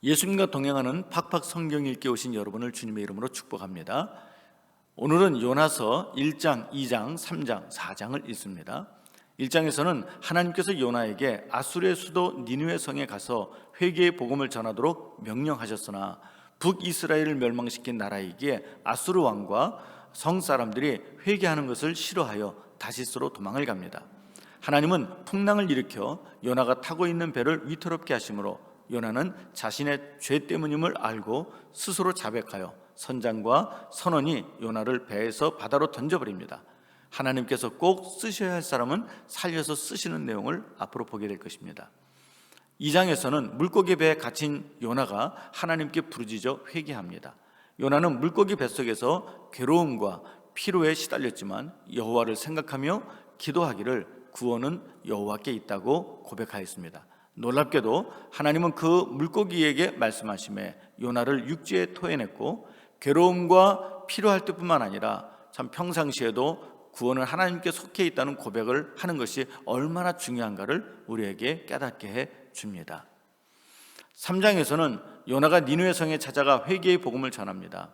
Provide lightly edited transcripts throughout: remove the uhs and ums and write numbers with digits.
예수님과 동행하는 팍팍 성경 읽기 오신 여러분을 주님의 이름으로 축복합니다. 오늘은 요나서 1장, 2장, 3장, 4장을 읽습니다. 1장에서는 하나님께서 요나에게 아수르의 수도 니느웨 성에 가서 회개의 복음을 전하도록 명령하셨으나 북이스라엘을 멸망시킨 나라이기에 아수르 왕과 성 사람들이 회개하는 것을 싫어하여 다시스로 도망을 갑니다. 하나님은 풍랑을 일으켜 요나가 타고 있는 배를 위태롭게 하심으로 요나는 자신의 죄 때문임을 알고 스스로 자백하여 선장과 선원이 요나를 배에서 바다로 던져버립니다. 하나님께서 꼭 쓰셔야 할 사람은 살려서 쓰시는 내용을 앞으로 보게 될 것입니다. 2장에서는 물고기 배에 갇힌 요나가 하나님께 부르짖어 회개합니다. 요나는 물고기 뱃속에서 괴로움과 피로에 시달렸지만 여호와를 생각하며 기도하기를 구원은 여호와께 있다고 고백하였습니다. 놀랍게도 하나님은 그 물고기에게 말씀하심에 요나를 육지에 토해냈고 괴로움과 필요할 때뿐만 아니라 참 평상시에도 구원은 하나님께 속해 있다는 고백을 하는 것이 얼마나 중요한가를 우리에게 깨닫게 해 줍니다. 3장에서는 요나가 니느웨 성에 찾아가 회개의 복음을 전합니다.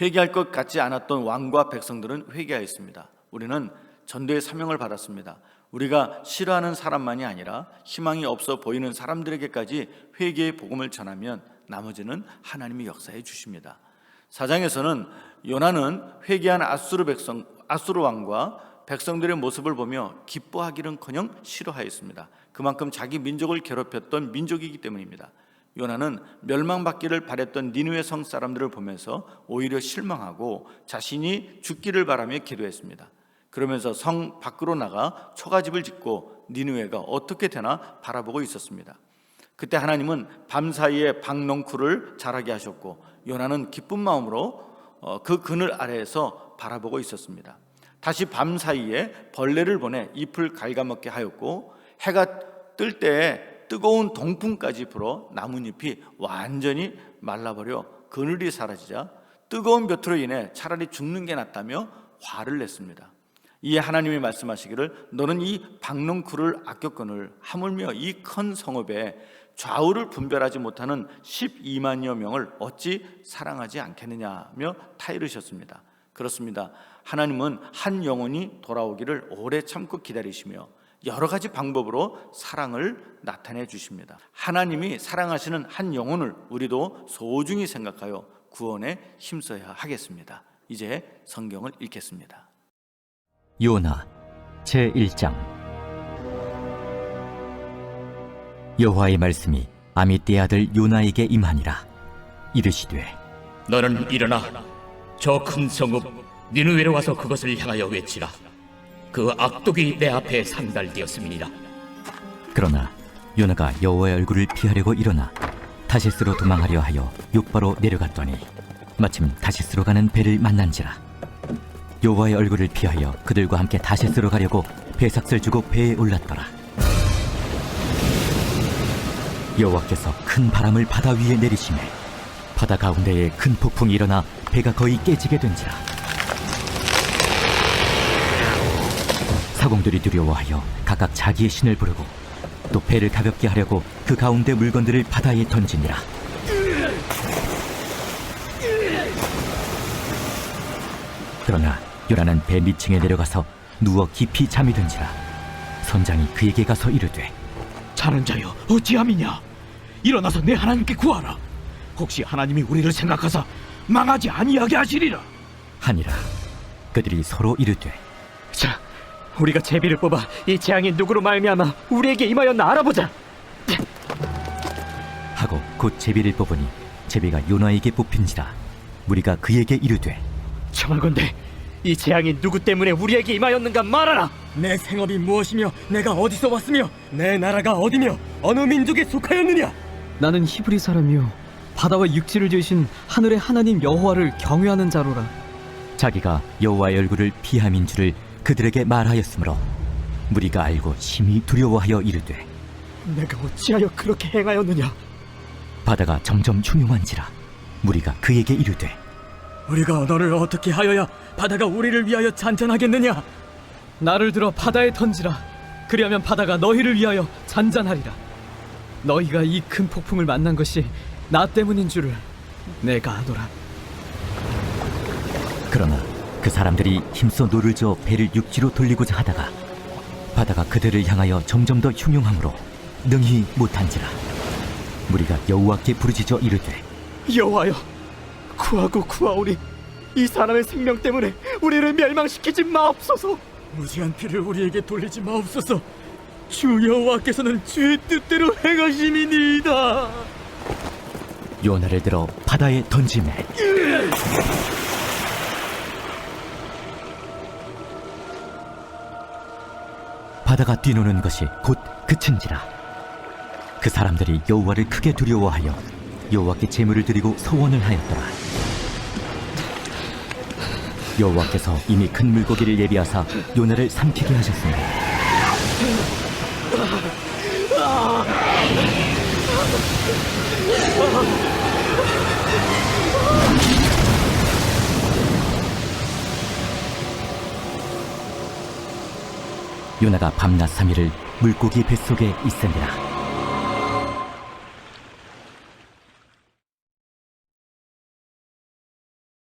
회개할 것 같지 않았던 왕과 백성들은 회개하였습니다. 우리는 전도의 사명을 받았습니다. 우리가 싫어하는 사람만이 아니라 희망이 없어 보이는 사람들에게까지 회개의 복음을 전하면 나머지는 하나님이 역사해 주십니다. 4장에서는 요나는 회개한 아수르 왕과 백성들의 모습을 보며 기뻐하기는커녕 싫어하였습니다. 그만큼 자기 민족을 괴롭혔던 민족이기 때문입니다. 요나는 멸망받기를 바랬던 니느웨 성 사람들을 보면서 오히려 실망하고 자신이 죽기를 바라며 기도했습니다. 그러면서 성 밖으로 나가 초가집을 짓고 니느웨가 어떻게 되나 바라보고 있었습니다. 그때 하나님은 밤사이에 박넝쿨을 자라게 하셨고 요나는 기쁜 마음으로 그 그늘 아래에서 바라보고 있었습니다. 다시 밤사이에 벌레를 보내 잎을 갉아먹게 하였고 해가 뜰 때에 뜨거운 동풍까지 불어 나뭇잎이 완전히 말라버려 그늘이 사라지자 뜨거운 볕으로 인해 차라리 죽는 게 낫다며 화를 냈습니다. 이에 하나님이 말씀하시기를 너는 이 박넝쿨을 아꼈거늘 하물며 이 큰 성읍에 좌우를 분별하지 못하는 12만여 명을 어찌 사랑하지 않겠느냐며 타이르셨습니다. 그렇습니다. 하나님은 한 영혼이 돌아오기를 오래 참고 기다리시며 여러 가지 방법으로 사랑을 나타내 주십니다. 하나님이 사랑하시는 한 영혼을 우리도 소중히 생각하여 구원에 힘써야 하겠습니다. 이제 성경을 읽겠습니다. 요나 제1장. 여호와의 말씀이 아미떼의 아들 요나에게 임하니라. 이르시되 너는 일어나 저 큰 성읍 니느웨로 와서 그것을 향하여 외치라. 그 악독이 내 앞에 상달되었음이니라. 그러나 요나가 여호와의 얼굴을 피하려고 일어나 다시스로 도망하려 하여 욕바로 내려갔더니 마침 다시스로 가는 배를 만난지라. 여호와의 얼굴을 피하여 그들과 함께 다시스로 가려고 배삭을 주고 배에 올랐더라. 여호와께서 큰 바람을 바다 위에 내리시매 바다 가운데에 큰 폭풍이 일어나 배가 거의 깨지게 된지라. 사공들이 두려워하여 각각 자기의 신을 부르고 또 배를 가볍게 하려고 그 가운데 물건들을 바다에 던지니라. 그러나 요나는 배 밑층에 내려가서 누워 깊이 잠이 든지라. 선장이 그에게 가서 이르되 자는 자여 어찌함이냐. 일어나서 내 하나님께 구하라. 혹시 하나님이 우리를 생각하사 망하지 아니하게 하시리라 하니라. 그들이 서로 이르되 자, 우리가 제비를 뽑아 이 재앙이 누구로 말미암아 우리에게 임하였나 알아보자. 하고 곧 제비를 뽑으니 제비가 요나에게 뽑힌지라. 무리가 그에게 이르되 청하건대 이 재앙이 누구 때문에 우리에게 임하였는가 말하라. 내 생업이 무엇이며 내가 어디서 왔으며 내 나라가 어디며 어느 민족에 속하였느냐. 나는 히브리 사람이요 바다와 육지를 지으신 하늘의 하나님 여호와를 경외하는 자로라. 자기가 여호와의 얼굴을 피함인 줄을 그들에게 말하였으므로 무리가 알고 심히 두려워하여 이르되 내가 어찌하여 그렇게 행하였느냐. 바다가 점점 흉흉한지라. 무리가 그에게 이르되 우리가 너를 어떻게 하여야 바다가 우리를 위하여 잔잔하겠느냐. 나를 들어 바다에 던지라. 그리하면 바다가 너희를 위하여 잔잔하리라. 너희가 이 큰 폭풍을 만난 것이 나 때문인 줄을 내가 아노라. 그러나 그 사람들이 힘써 노를 저어 배를 육지로 돌리고자 하다가 바다가 그들을 향하여 점점 더 흉흉함으로 능히 못한지라. 무리가 여호와께 부르짖어 이르되 여호와여, 구하고 구하오니 이 사람의 생명 때문에 우리를 멸망시키지 마옵소서. 무지한 피를 우리에게 돌리지 마옵소서. 주 여호와께서는 주의 뜻대로 행하심이니이다. 요나를 들어 바다에 던지매 바다가 뛰노는 것이 곧 그친지라. 그 사람들이 여호와를 크게 두려워하여 여호와께 제물을 드리고 서원을 하였더라. 여호와께서 이미 큰 물고기를 예비하사 요나를 삼키게 하셨습니다. 요나가 밤낮 3일을 물고기 뱃속에 있으니라.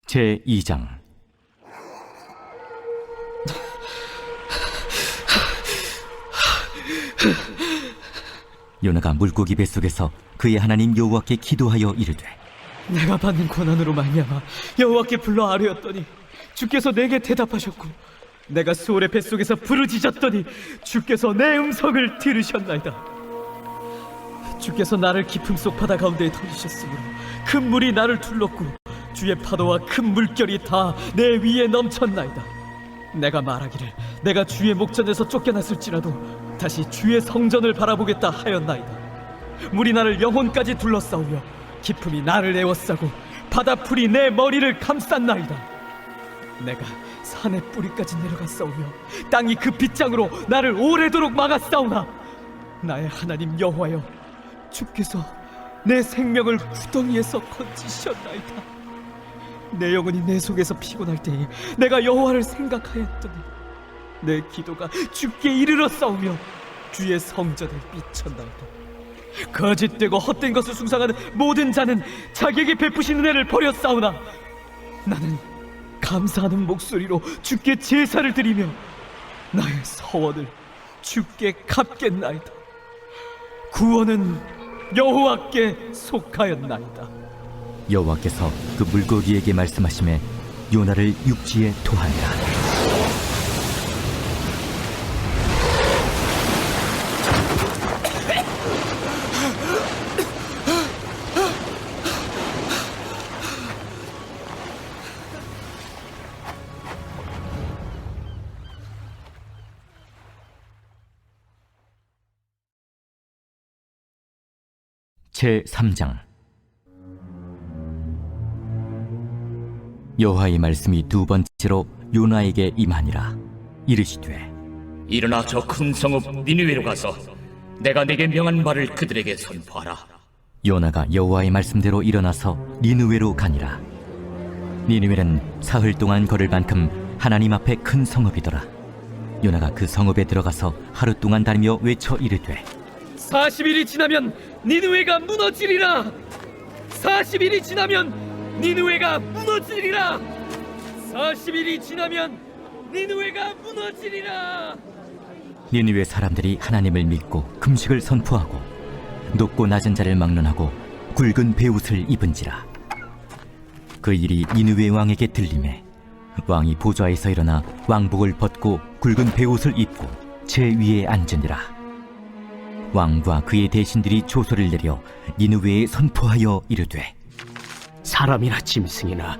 제2장. 요나가 물고기 뱃속에서 그의 하나님 여호와께 기도하여 이르되 내가 받는 고난으로 말미암아 여호와께 불러 아뢰었더니 주께서 내게 대답하셨고, 내가 수월의 뱃속에서 부르짖었더니 주께서 내 음성을 들으셨나이다. 주께서 나를 깊음 속 바다 가운데에 던지셨으므로 큰 물이 나를 둘렀고 주의 파도와 큰 물결이 다 내 위에 넘쳤나이다. 내가 말하기를 내가 주의 목전에서 쫓겨났을지라도 다시 주의 성전을 바라보겠다 하였나이다. 물이 나를 영혼까지 둘러싸우며 깊음이 나를 에워싸고 바다풀이 내 머리를 감쌌나이다. 내가 산의 뿌리까지 내려갔사오며 땅이 그 빗장으로 나를 오래도록 막았사오나 나의 하나님 여호와여, 주께서 내 생명을 구덩이에서 건지셨나이다. 내 영혼이 내 속에서 피곤할 때에 내가 여호와를 생각하였더니 내 기도가 주께 이르러 싸우며 주의 성전을 비쳤나이다. 거짓되고 헛된 것을 숭상하는 모든 자는 자기에게 베푸시는 애를 버렸사오나 나는 감사하는 목소리로 주께 제사를 드리며 나의 서원을 주께 갚겠나이다. 구원은 여호와께 속하였나이다. 여호와께서 그 물고기에게 말씀하시매 요나를 육지에 토하니라. 제3장. 여호와의 말씀이 두 번째로 요나에게 임하니라. 이르시되 일어나 저 큰 성읍 니느웨로 가서 내가 내게 명한 말을 그들에게 선포하라. 요나가 여호와의 말씀대로 일어나서 니느웨로 가니라. 니느웨는 사흘 동안 걸을 만큼 하나님 앞에 큰 성읍이더라. 요나가 그 성읍에 들어가서 하루 동안 다니며 외쳐 이르되 40일이 지나면 니느웨가 무너지리라. 40일이 지나면 니느웨가 무너지리라. 40일이 지나면 니느웨가 무너지리라. 니느웨 사람들이 하나님을 믿고 금식을 선포하고 높고 낮은 자를 막론하고 굵은 베옷을 입은지라. 그 일이 니느웨 왕에게 들리매 왕이 보좌에서 일어나 왕복을 벗고 굵은 베옷을 입고 제 위에 앉으니라. 왕과 그의 대신들이 조서를 내려 니느웨에 선포하여 이르되 사람이나 짐승이나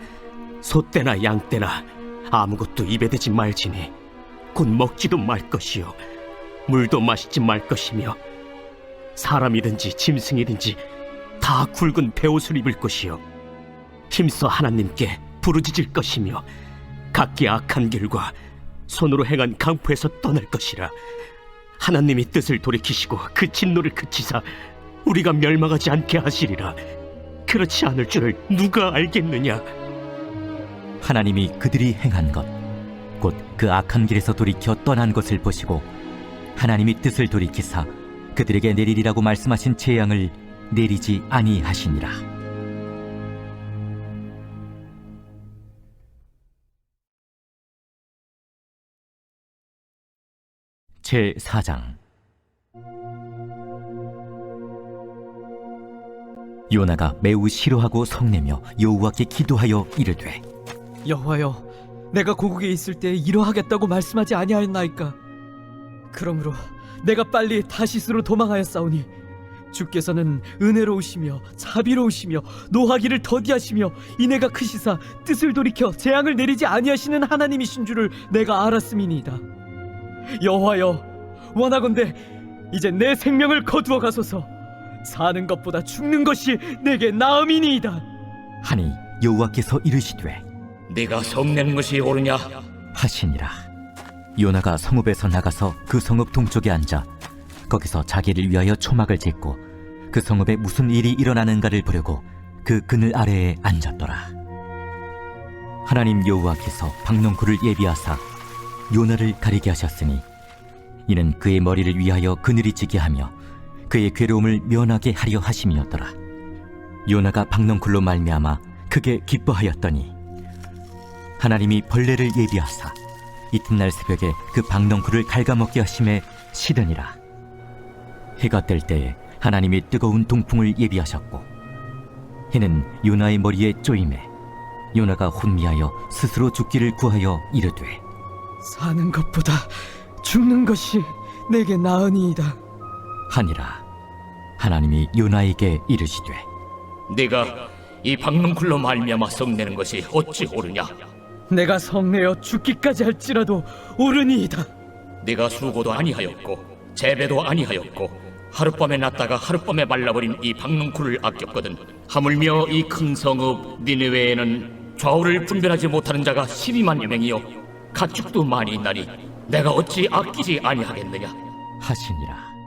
소떼나 양떼나 아무것도 입에 대지 말지니 곧 먹지도 말 것이요 물도 마시지 말 것이며 사람이든지 짐승이든지 다 굵은 베옷을 입을 것이요 힘써 하나님께 부르짖을 것이며 각기 악한 길과 손으로 행한 강포에서 떠날 것이라. 하나님이 뜻을 돌이키시고 그 진노를 그치사 우리가 멸망하지 않게 하시리라. 그렇지 않을 줄을 누가 알겠느냐. 하나님이 그들이 행한 것 곧 그 악한 길에서 돌이켜 떠난 것을 보시고 하나님이 뜻을 돌이키사 그들에게 내리리라고 말씀하신 재앙을 내리지 아니하시니라. 제 4장. 요나가 매우 싫어하고 성내며 여호와께 기도하여 이르되, 여호와여, 내가 고국에 있을 때 이러하겠다고 말씀하지 아니하였나이까? 그러므로 내가 빨리 다시스로 도망하였사오니 주께서는 은혜로우시며 자비로우시며 노하기를 더디하시며 인애가 크시사 뜻을 돌이켜 재앙을 내리지 아니하시는 하나님이신 줄을 내가 알았음이니이다. 여호와여, 원하건대 이제 내 생명을 거두어 가소서. 사는 것보다 죽는 것이 내게 나음이니이다. 하니 여호와께서 이르시되, 네가 성내는 것이 옳으냐? 하시니라. 요나가 성읍에서 나가서 그 성읍 동쪽에 앉아 거기서 자기를 위하여 초막을 짓고 그 성읍에 무슨 일이 일어나는가를 보려고 그 그늘 아래에 앉았더라. 하나님 여호와께서 박넝쿨을 예비하사 요나를 가리게 하셨으니 이는 그의 머리를 위하여 그늘이 지게 하며 그의 괴로움을 면하게 하려 하심이었더라. 요나가 박넝쿨로 말미암아 크게 기뻐하였더니 하나님이 벌레를 예비하사 이튿날 새벽에 그 박넝쿨을 갉아먹게 하심에 시드니라. 해가 뜰 때에 하나님이 뜨거운 동풍을 예비하셨고 해는 요나의 머리에 쪼임에 요나가 혼미하여 스스로 죽기를 구하여 이르되, 사는 것보다 죽는 것이 내게 나으니이다. 하니라. 하나님이 요나에게 이르시되, 네가 이 박넝쿨로 말미암아 성내는 것이 어찌 옳으냐? 내가 성내어 죽기까지 할지라도 옳으니이다. 네가 수고도 아니하였고 재배도 아니하였고 하룻밤에 났다가 하룻밤에 말라버린 이 박넝쿨을 아꼈거든. 하물며 이 큰 성읍 니느웨에는 좌우를 분별하지 못하는 자가 12만여 명이요 가축도 많이 있나니 내가 어찌 아끼지 아니하겠느냐? 하시니라.